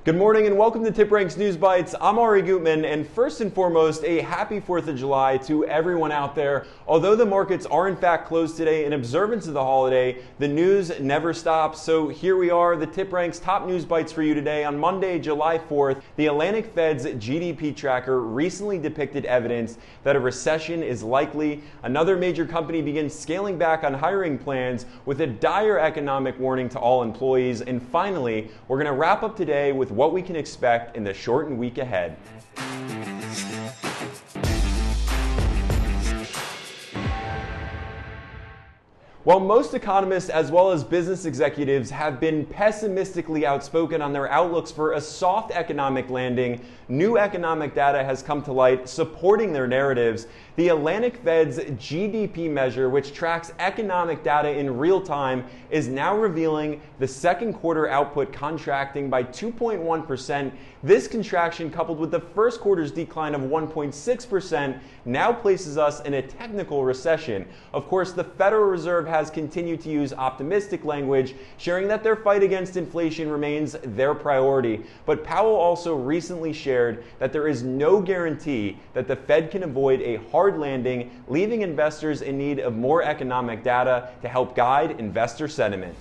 Good morning and welcome to TipRanks News Bites. I'm Ari Gutman, and first and foremost, a happy 4th of July to everyone out there. Although the markets are in fact closed today in observance of the holiday, the news never stops. So here we are, the TipRanks top news bites for you today. On Monday, July 4th, the Atlantic Fed's GDP Tracker recently depicted evidence that a recession is likely. Another major company begins scaling back on hiring plans with a dire economic warning to all employees. And finally, we're going to wrap up today with what we can expect in the shortened week ahead. While most economists as well as business executives have been pessimistically outspoken on their outlooks for a soft economic landing, new economic data has come to light supporting their narratives. The Atlantic Fed's GDP measure, which tracks economic data in real time, is now revealing the second quarter output contracting by 2.1%. This contraction, coupled with the first quarter's decline of 1.6%, now places us in a technical recession. Of course, the Federal Reserve has continued to use optimistic language, sharing that their fight against inflation remains their priority. But Powell also recently shared that there is no guarantee that the Fed can avoid a hard landing, leaving investors in need of more economic data to help guide investor sentiment.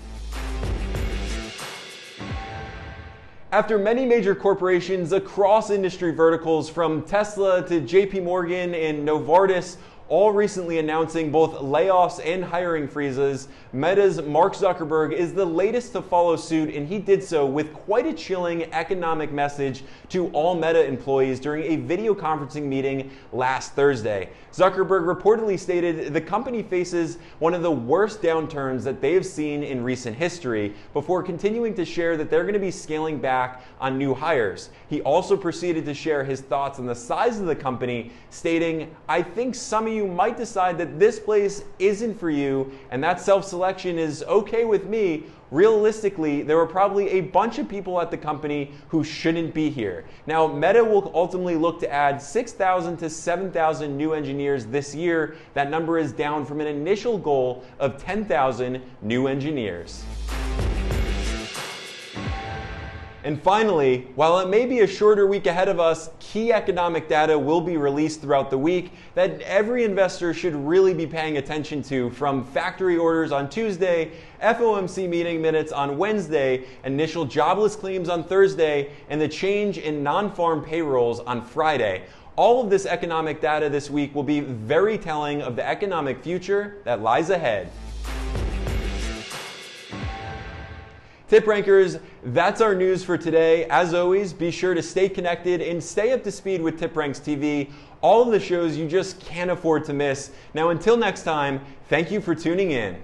After many major corporations across industry verticals, from Tesla to JP Morgan and Novartis, all recently announcing both layoffs and hiring freezes, Meta's Mark Zuckerberg is the latest to follow suit, and he did so with quite a chilling economic message to all Meta employees during a video conferencing meeting last Thursday. Zuckerberg reportedly stated the company faces one of the worst downturns that they have seen in recent history, before continuing to share that they're going to be scaling back on new hires. He also proceeded to share his thoughts on the size of the company, stating, "I think some of you might decide that this place isn't for you, and that self-selection is okay with me. Realistically, there were probably a bunch of people at the company who shouldn't be here." Now, Meta will ultimately look to add 6,000 to 7,000 new engineers this year. That number is down from an initial goal of 10,000 new engineers. And finally, while it may be a shorter week ahead of us, key economic data will be released throughout the week that every investor should really be paying attention to, from factory orders on Tuesday, FOMC meeting minutes on Wednesday, initial jobless claims on Thursday, and the change in non-farm payrolls on Friday. All of this economic data this week will be very telling of the economic future that lies ahead. Tip Rankers, that's our news for today. As always, be sure to stay connected and stay up to speed with TipRanks TV, all of the shows you just can't afford to miss. Now, until next time, thank you for tuning in.